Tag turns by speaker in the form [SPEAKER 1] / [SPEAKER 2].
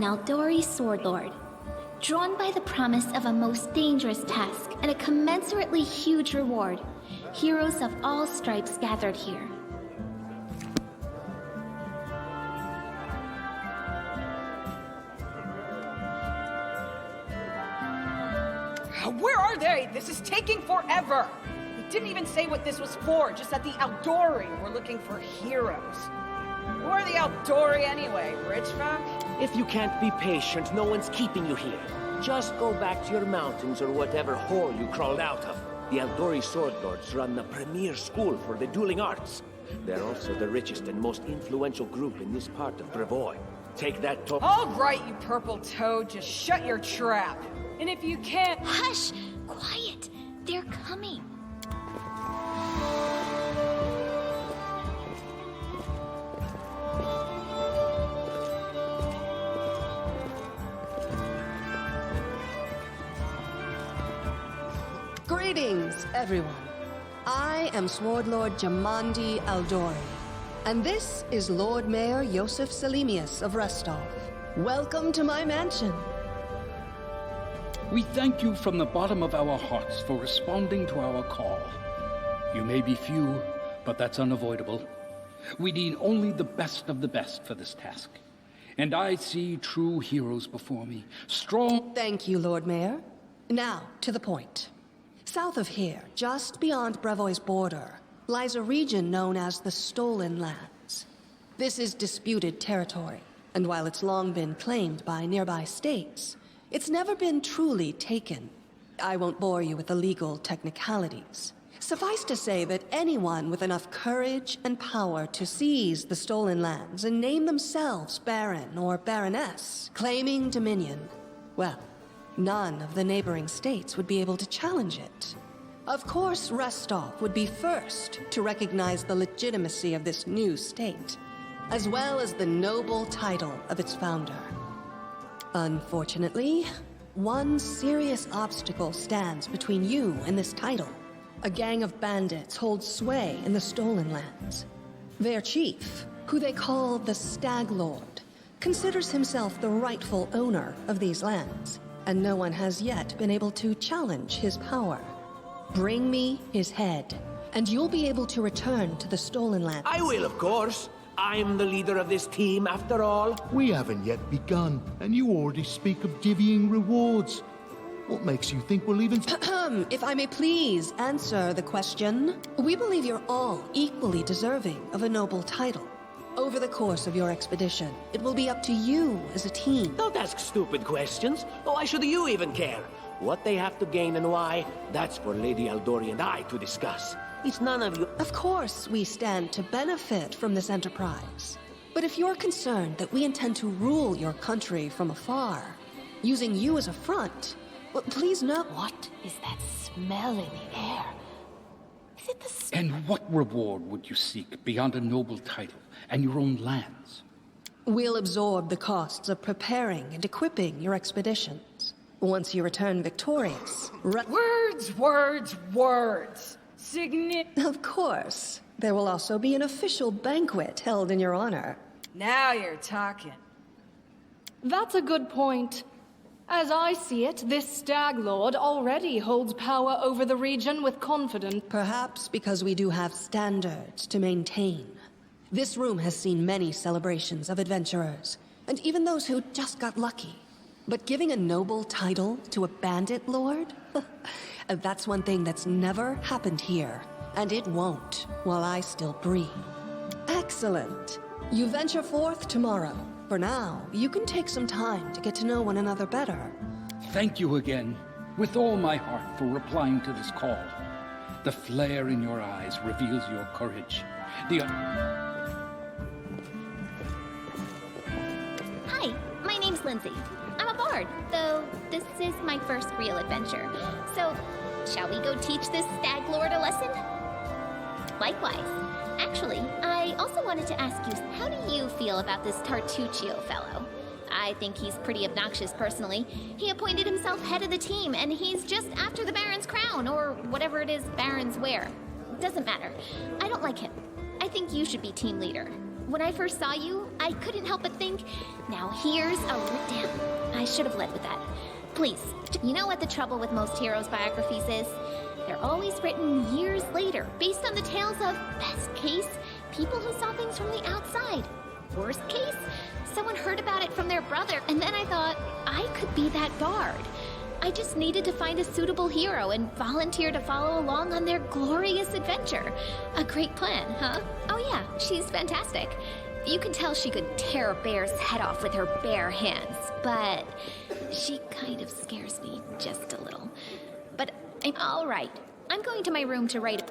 [SPEAKER 1] Aldori Sword Lord, drawn by the promise of a most dangerous task and a commensurately huge reward. Heroes of all stripes gathered here.
[SPEAKER 2] Where are they? This is taking forever! It didn't even say what this was for, just that the Aldori were looking for heroes. Who are the Aldori anyway? Rich folk?
[SPEAKER 3] If you can't be patient, no one's keeping you here. Just go back to your mountains or whatever hole you crawled out of. The Aldori Sword Lords run the premier school for the dueling arts. They're also the richest and most influential group in this part of Brevoy. Take that to—
[SPEAKER 2] All right, you purple toad, just shut your trap. And if you can't—
[SPEAKER 1] Hush! Quiet! They're coming.
[SPEAKER 4] Greetings, everyone. I am Sword Lord Jamandi Aldori, and this is Lord Mayor Yosef Selimius of Restov. Welcome to my mansion.
[SPEAKER 5] We thank you from the bottom of our hearts for responding to our call. You may be few, but that's unavoidable. We need only the best of the best for this task. And I see true heroes before me, strong—
[SPEAKER 4] Thank you, Lord Mayor. Now, to the point. South of here, just beyond Brevoy's border, lies a region known as the Stolen Lands. This is disputed territory, and while it's long been claimed by nearby states, it's never been truly taken. I won't bore you with the legal technicalities. Suffice to say that anyone with enough courage and power to seize the Stolen Lands and name themselves Baron or Baroness, claiming dominion, well, none of the neighboring states would be able to challenge it. Of course, Restov would be first to recognize the legitimacy of this new state, as well as the noble title of its founder. Unfortunately, one serious obstacle stands between you and this title. A gang of bandits holds sway in the Stolen Lands. Their chief, who they call the Stag Lord, considers himself the rightful owner of these lands, and no one has yet been able to challenge his power. Bring me his head, and you'll be able to return to the Stolen Lands.
[SPEAKER 3] I will, of course. I'm the leader of this team, after all.
[SPEAKER 6] We haven't yet begun, and you already speak of divvying rewards. What makes you think we'll even—
[SPEAKER 4] If I may please answer the question. We believe you're all equally deserving of a noble title. Over the course of your expedition, it will be up to you as a team.
[SPEAKER 3] Don't ask stupid questions. Why should you even care? What they have to gain and why, that's for Lady Aldori and I to discuss. It's none of you—
[SPEAKER 4] Of course, we stand to benefit from this enterprise. But if you're concerned that we intend to rule your country from afar, using you as a front, well, please know—
[SPEAKER 1] What is that smell in the air? Is it the
[SPEAKER 5] And what reward would you seek beyond a noble title and your own lands?
[SPEAKER 4] We'll absorb the costs of preparing and equipping your expeditions. Once you return victorious,
[SPEAKER 2] Words, words, words!
[SPEAKER 4] Of course. There will also be an official banquet held in your honor.
[SPEAKER 2] Now you're talking.
[SPEAKER 7] That's a good point. As I see it, this Stag Lord already holds power over the region with confidence.
[SPEAKER 4] Perhaps because we do have standards to maintain. This room has seen many celebrations of adventurers, and even those who just got lucky. But giving a noble title to a bandit lord? That's one thing that's never happened here, and it won't while I still breathe. Excellent. You venture forth tomorrow. For now, you can take some time to get to know one another better.
[SPEAKER 5] Thank you again, with all my heart, for replying to this call. The flare in your eyes reveals your courage.
[SPEAKER 1] Hi, my name's Lindsay. I'm a bard, though this is my first real adventure. So, shall we go teach this Stag Lord a lesson? Likewise. Actually, I also wanted to ask you, how do you feel about this Tartuccio fellow? I think he's pretty obnoxious personally. He appointed himself head of the team, and he's just after the Baron's crown, or whatever it is barons wear. Doesn't matter. I don't like him. I think you should be team leader. When I first saw you, I couldn't help but think, now here's a... Damn, I should have led with that. Please, you know what the trouble with most heroes' biographies is? They're always written years later, based on the tales of, best case, people who saw things from the outside. Worst case, someone heard about it from their brother, and then I thought, I could be that bard. I just needed to find a suitable hero and volunteer to follow along on their glorious adventure. A great plan, huh? Oh yeah, she's fantastic. You can tell she could tear a bear's head off with her bare hands, but she kind of scares me just a little. But I'm all right. I'm going to my room to write...